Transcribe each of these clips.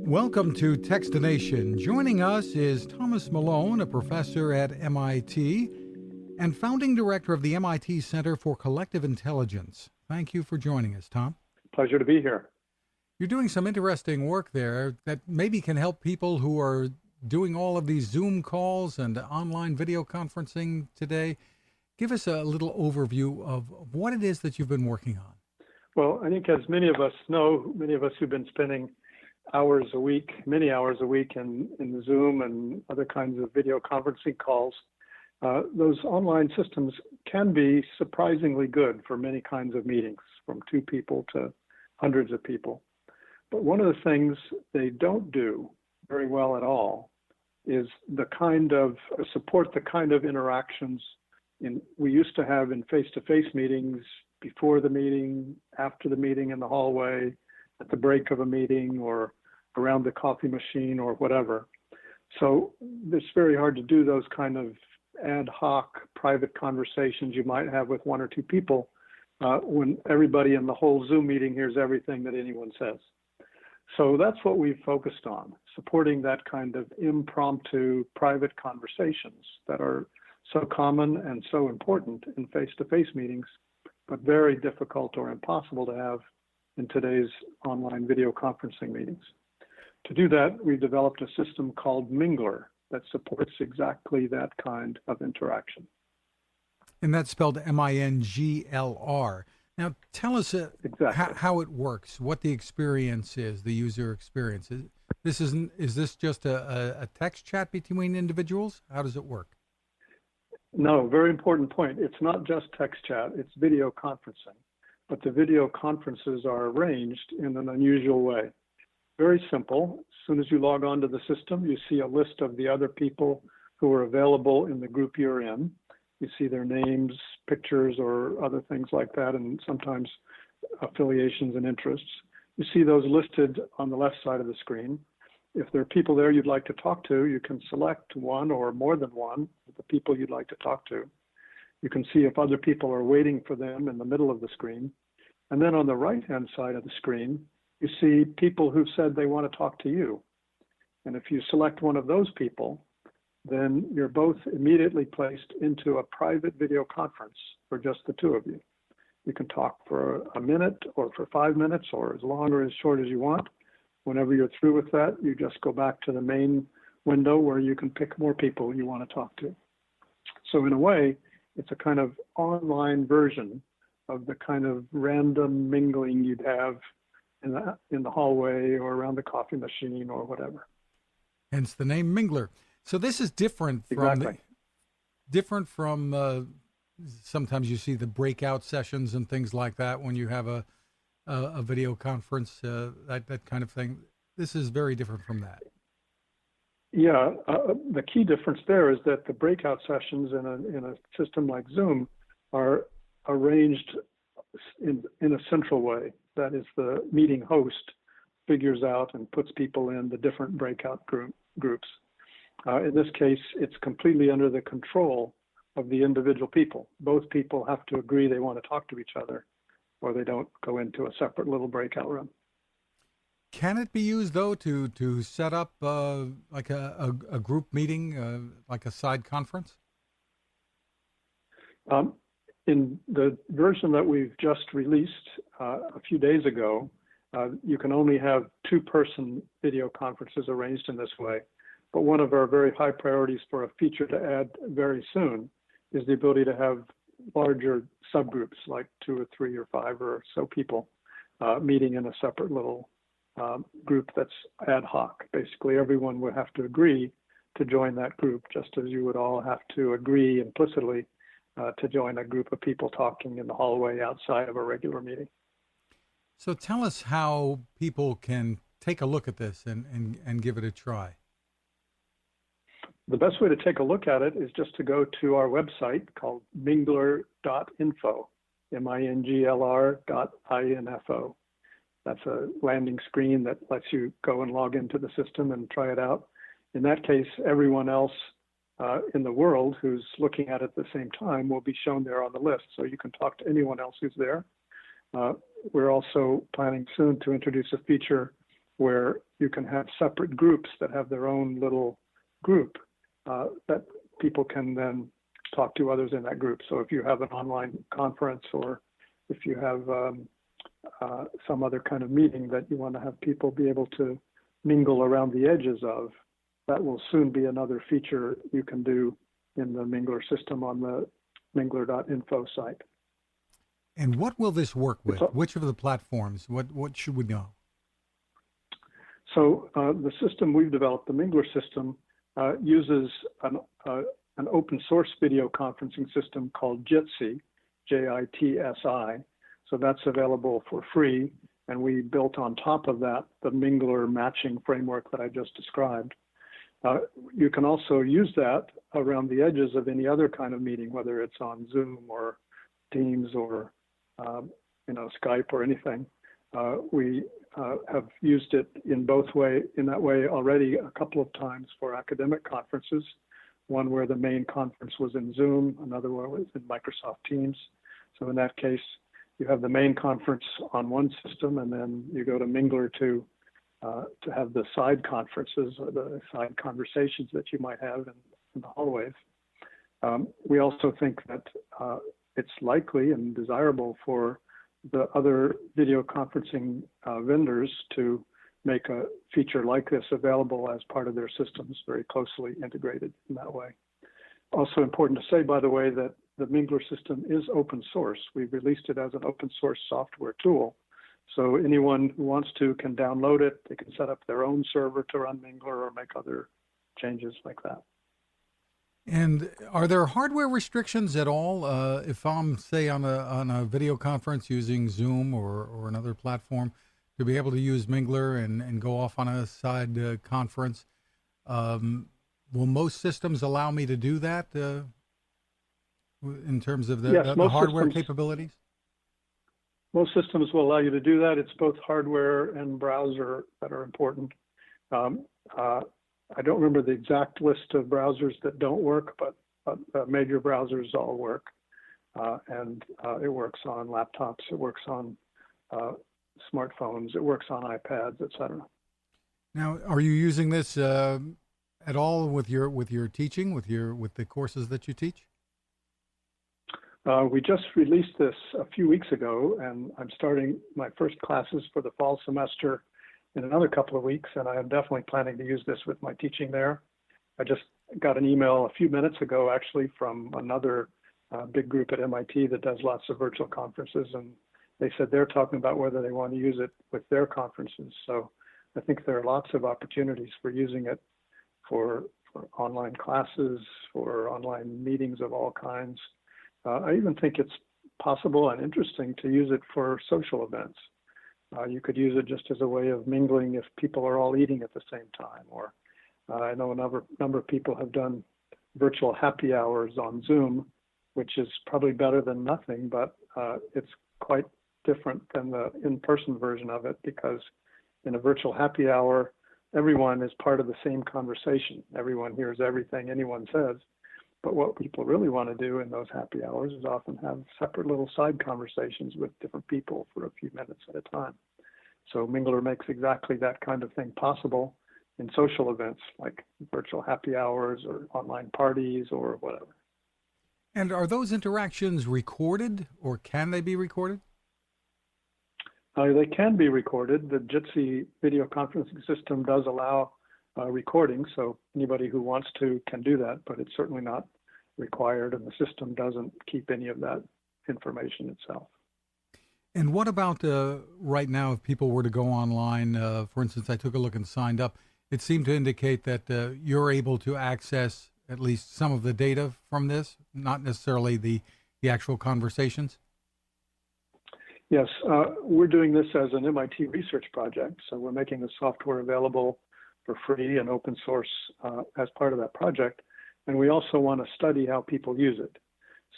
Welcome to Techstination. Joining us is Thomas Malone, a professor at MIT and founding director of the MIT Center for Collective Intelligence. Thank you for joining us, Tom. Pleasure to be here. You're doing some interesting work there that maybe can help people who are doing all of these Zoom calls and online video conferencing today. Give us a little overview of what it is that you've been working on. Well, I think as many of us know, many of us who've been spending hours a week, many hours a week in Zoom and other kinds of video conferencing calls, those online systems can be surprisingly good for many kinds of meetings, from 2 people to hundreds of people. But one of the things they don't do very well at all is support the kind of interactions we used to have in face-to-face meetings, before the meeting, after the meeting in the hallway, at the break of a meeting, or around the coffee machine or whatever. So it's very hard to do those kind of ad hoc private conversations you might have with 1 or 2 people when everybody in the whole Zoom meeting hears everything that anyone says. So that's what we've focused on, supporting that kind of impromptu private conversations that are so common and so important in face-to-face meetings, but very difficult or impossible to have in today's online video conferencing meetings. To do that, we developed a system called Minglr that supports exactly that kind of interaction. And that's spelled Minglr. Now, tell us exactly how it works, what the experience is, the user experience. Is this just a text chat between individuals? How does it work? No, very important point. It's not just text chat, it's video conferencing. But the video conferences are arranged in an unusual way. Very simple. As soon as you log on to the system, you see a list of the other people who are available in the group you're in. You see their names, pictures, or other things like that, and sometimes affiliations and interests. You see those listed on the left side of the screen. If there are people there you'd like to talk to, you can select one or more than one of the people you'd like to talk to. You can see if other people are waiting for them in the middle of the screen. And then on the right-hand side of the screen, you see people who've said they want to talk to you. And if you select one of those people, then you're both immediately placed into a private video conference for just the 2 of you. You can talk for a minute or for 5 minutes or as long or as short as you want. Whenever you're through with that, you just go back to the main window where you can pick more people you want to talk to. So in a way, it's a kind of online version of the kind of random mingling you'd have in the hallway or around the coffee machine or whatever. Hence the name Minglr. So this is different from sometimes you see the breakout sessions and things like that when you have a video conference, that kind of thing. This is very different from that. Yeah, the key difference there is that the breakout sessions in a system like Zoom are arranged in a central way. That is, the meeting host figures out and puts people in the different breakout groups. In this case, it's completely under the control of the individual people. Both people have to agree they want to talk to each other, or they don't go into a separate little breakout room. Can it be used, though, to set up like a group meeting, like a side conference? In the version that we've just released a few days ago, you can only have 2-person video conferences arranged in this way. But one of our very high priorities for a feature to add very soon is the ability to have larger subgroups, like 2 or 3 or 5 or so people meeting in a separate little group that's ad hoc. Basically, everyone would have to agree to join that group, just as you would all have to agree implicitly to join a group of people talking in the hallway outside of a regular meeting. So tell us how people can take a look at this and give it a try. The best way to take a look at it is just to go to our website called minglr.info, minglr.info. That's a landing screen that lets you go and log into the system and try it out. In that case, everyone else in the world who's looking at it at the same time will be shown there on the list, so you can talk to anyone else who's there. We're also planning soon to introduce a feature where you can have separate groups that have their own little group that people can then talk to others in that group. So if you have an online conference, or if you have some other kind of meeting that you want to have people be able to mingle around the edges of, that will soon be another feature you can do in the Minglr system on the minglr.info site. And what will this work with? Which of the platforms? What should we know? So the system we've developed, the Minglr system, uses an open source video conferencing system called Jitsi, Jitsi. So that's available for free. And we built on top of that the Minglr matching framework that I just described. You can also use that around the edges of any other kind of meeting, whether it's on Zoom or Teams or Skype or anything. We have used it in that way already a couple of times for academic conferences. One where the main conference was in Zoom, another one was in Microsoft Teams. So in that case, you have the main conference on one system, and then you go to Minglr to have the side conferences or the side conversations that you might have in the hallways. We also think that it's likely and desirable for the other video conferencing vendors to make a feature like this available as part of their systems, very closely integrated in that way. Also important to say, by the way, that the Minglr system is open source. We've released it as an open source software tool. So anyone who wants to can download it. They can set up their own server to run Minglr or make other changes like that. And are there hardware restrictions at all? If I'm, say, on a video conference using Zoom or another platform, to be able to use Minglr and go off on a side conference, will most systems allow me to do that in terms of the hardware capabilities? Most systems will allow you to do that. It's both hardware and browser that are important. I don't remember the exact list of browsers that don't work, but major browsers all work. And it works on laptops, it works on smartphones, it works on iPads, etc. Now, are you using this at all with your teaching, with the courses that you teach? We just released this a few weeks ago, and I'm starting my first classes for the fall semester in another couple of weeks, and I am definitely planning to use this with my teaching there. I just got an email a few minutes ago, actually, from another big group at MIT that does lots of virtual conferences, and they said they're talking about whether they want to use it with their conferences. So I think there are lots of opportunities for using it for online classes, for online meetings of all kinds. I even think it's possible and interesting to use it for social events. You could use it just as a way of mingling if people are all eating at the same time. Or I know a number of people have done virtual happy hours on Zoom, which is probably better than nothing, but it's quite different than the in-person version of it, because in a virtual happy hour, everyone is part of the same conversation. Everyone hears everything anyone says. But what people really want to do in those happy hours is often have separate little side conversations with different people for a few minutes at a time. So Minglr makes exactly that kind of thing possible in social events like virtual happy hours or online parties or whatever. And are those interactions recorded, or can they be recorded? They can be recorded. The Jitsi video conferencing system does allow recording, so anybody who wants to can do that, but it's certainly not required, and the system doesn't keep any of that information itself. And what about right now, if people were to go online, for instance, I took a look and signed up, it seemed to indicate that you're able to access at least some of the data from this, not necessarily the actual conversations? Yes, we're doing this as an MIT research project, so we're making the software available for free and open source as part of that project. And we also want to study how people use it.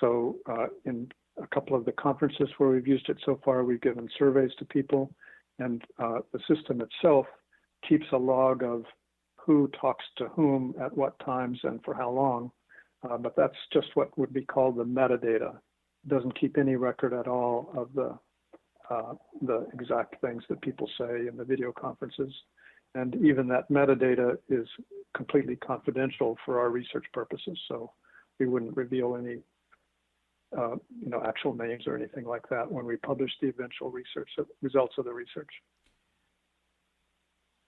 So in a couple of the conferences where we've used it so far, we've given surveys to people, and the system itself keeps a log of who talks to whom at what times and for how long. But that's just what would be called the metadata. It doesn't keep any record at all of the the exact things that people say in the video conferences. And even that metadata is completely confidential for our research purposes. So we wouldn't reveal any actual names or anything like that when we publish the eventual results of the research.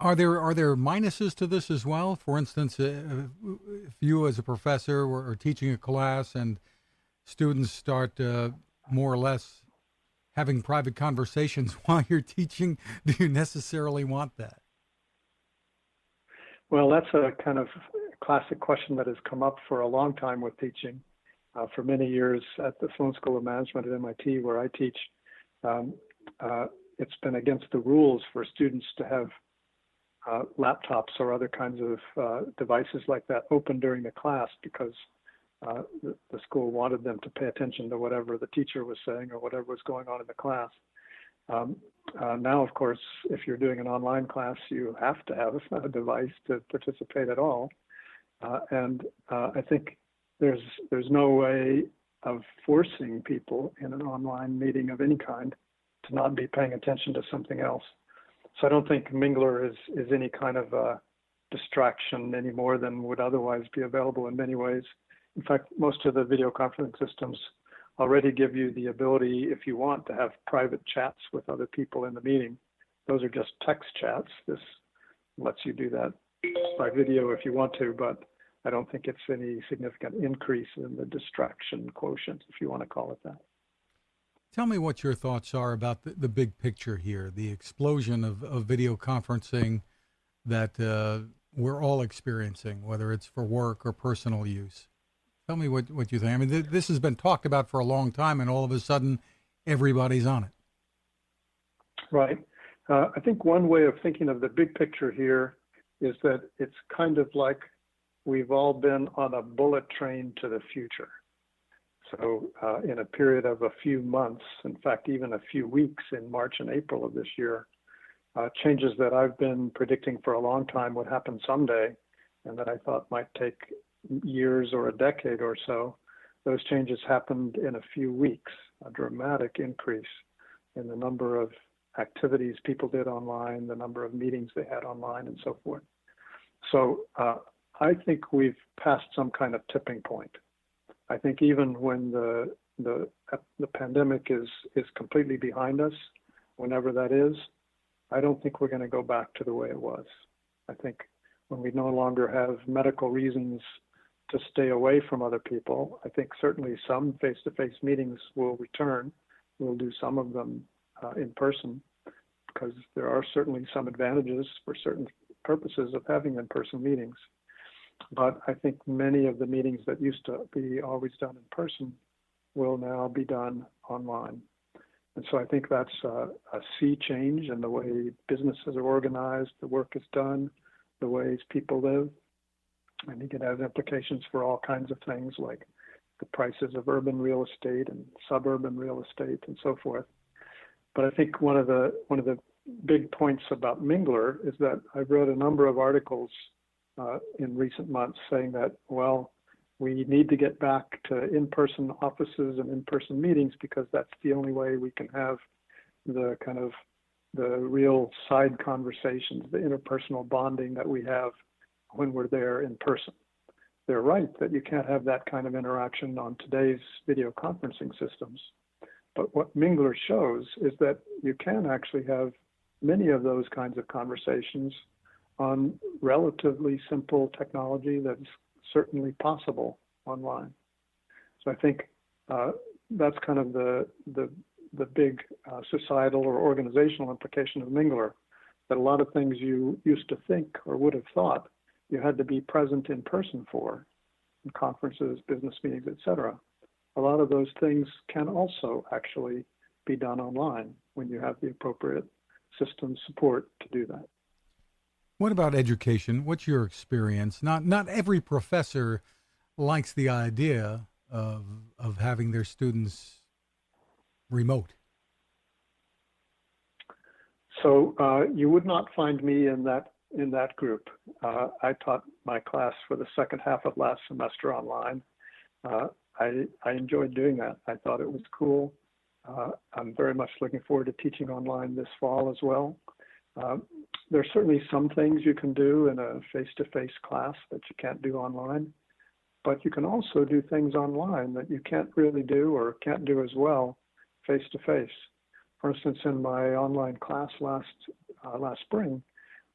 Are there minuses to this as well? For instance, if you as a professor are teaching a class and students start more or less having private conversations while you're teaching, do you necessarily want that? Well, that's a kind of classic question that has come up for a long time with teaching. For many years at the Sloan School of Management at MIT, where I teach, it's been against the rules for students to have laptops or other kinds of devices like that open during the class because the school wanted them to pay attention to whatever the teacher was saying or whatever was going on in the class. Now, of course, if you're doing an online class, you have to have a device to participate at all. And I think there's no way of forcing people in an online meeting of any kind to not be paying attention to something else. So I don't think Minglr is any kind of a distraction any more than would otherwise be available in many ways. In fact, most of the video conferencing systems already give you the ability, if you want, to have private chats with other people in the meeting. Those are just text chats. This lets you do that by video if you want to, but I don't think it's any significant increase in the distraction quotient, if you want to call it that. Tell me what your thoughts are about the big picture here, the explosion of video conferencing that we're all experiencing, whether it's for work or personal use. Tell me what you think. I mean, this has been talked about for a long time, and all of a sudden, everybody's on it. Right. I think one way of thinking of the big picture here is that it's kind of like we've all been on a bullet train to the future. So in a period of a few months, in fact, even a few weeks in March and April of this year, changes that I've been predicting for a long time would happen someday and that I thought might take years or a decade or so, those changes happened in a few weeks, a dramatic increase in the number of activities people did online, the number of meetings they had online, and so forth. So I think we've passed some kind of tipping point. I think even when the pandemic is completely behind us, whenever that is, I don't think we're going to go back to the way it was. I think when we no longer have medical reasons to stay away from other people, I think certainly some face-to-face meetings will return. We'll do some of them in person because there are certainly some advantages for certain purposes of having in-person meetings. But I think many of the meetings that used to be always done in person will now be done online. And so I think that's a sea change in the way businesses are organized, the work is done, the ways people live. I think it has implications for all kinds of things like the prices of urban real estate and suburban real estate and so forth. But I think one of the big points about Minglr is that I've read a number of articles in recent months saying that, well, we need to get back to in-person offices and in-person meetings because that's the only way we can have the kind of the real side conversations, the interpersonal bonding that we have when we're there in person. They're right that you can't have that kind of interaction on today's video conferencing systems. But what Minglr shows is that you can actually have many of those kinds of conversations on relatively simple technology that's certainly possible online. So I think that's kind of the big societal or organizational implication of Minglr, that a lot of things you used to think or would have thought you had to be present in person for, in conferences, business meetings, etc. A lot of those things can also actually be done online when you have the appropriate system support to do that. What about education? What's your experience? Not every professor likes the idea of having their students remote. So you would not find me in that group. I taught my class for the second half of last semester online. I enjoyed doing that. I thought it was cool. I'm very much looking forward to teaching online this fall as well. There's certainly some things you can do in a face-to-face class that you can't do online, but you can also do things online that you can't really do or can't do as well face-to-face. For instance, in my online class last spring,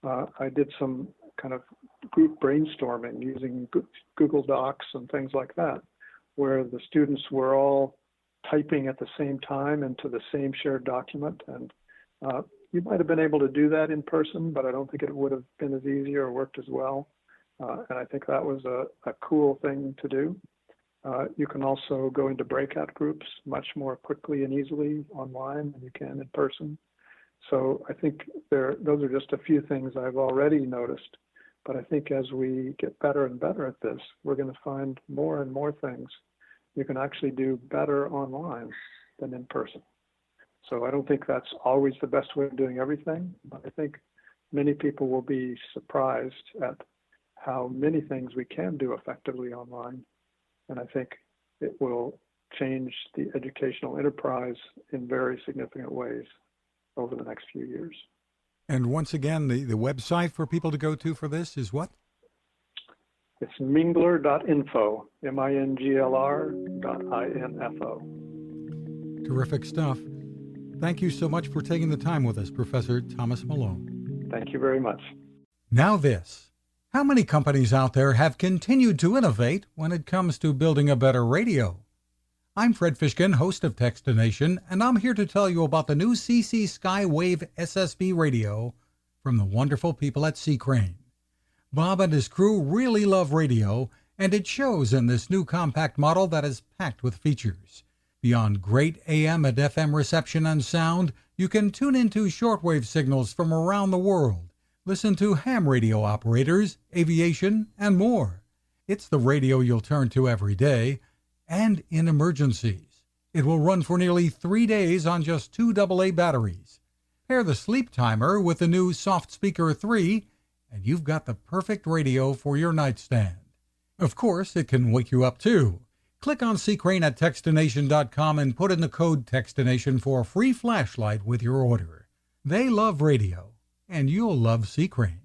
I did some kind of group brainstorming using Google Docs and things like that, where the students were all typing at the same time into the same shared document. And you might have been able to do that in person, but I don't think it would have been as easy or worked as well. And I think that was a cool thing to do. You can also go into breakout groups much more quickly and easily online than you can in person. So I think those are just a few things I've already noticed. But I think as we get better and better at this, we're going to find more and more things you can actually do better online than in person. So I don't think that's always the best way of doing everything, but I think many people will be surprised at how many things we can do effectively online. And I think it will change the educational enterprise in very significant ways over the next few years. And once again, the website for people to go to for this is what? It's minglr.info, minglr.info. Terrific stuff. Thank you so much for taking the time with us, Professor Thomas Malone. Thank you very much. Now this. How many companies out there have continued to innovate when it comes to building a better radio? I'm Fred Fishkin, host of Techstination, and I'm here to tell you about the new CC Skywave SSB radio from the wonderful people at C. Crane. Bob and his crew really love radio, and it shows in this new compact model that is packed with features. Beyond great AM and FM reception and sound, you can tune into shortwave signals from around the world, listen to ham radio operators, aviation, and more. It's the radio you'll turn to every day, and in emergencies. It will run for nearly 3 days on just 2 AA batteries. Pair the sleep timer with the new Soft Speaker 3, and you've got the perfect radio for your nightstand. Of course, it can wake you up too. Click on C-Crane at Techstination.com and put in the code Techstination for a free flashlight with your order. They love radio, and you'll love C-Crane.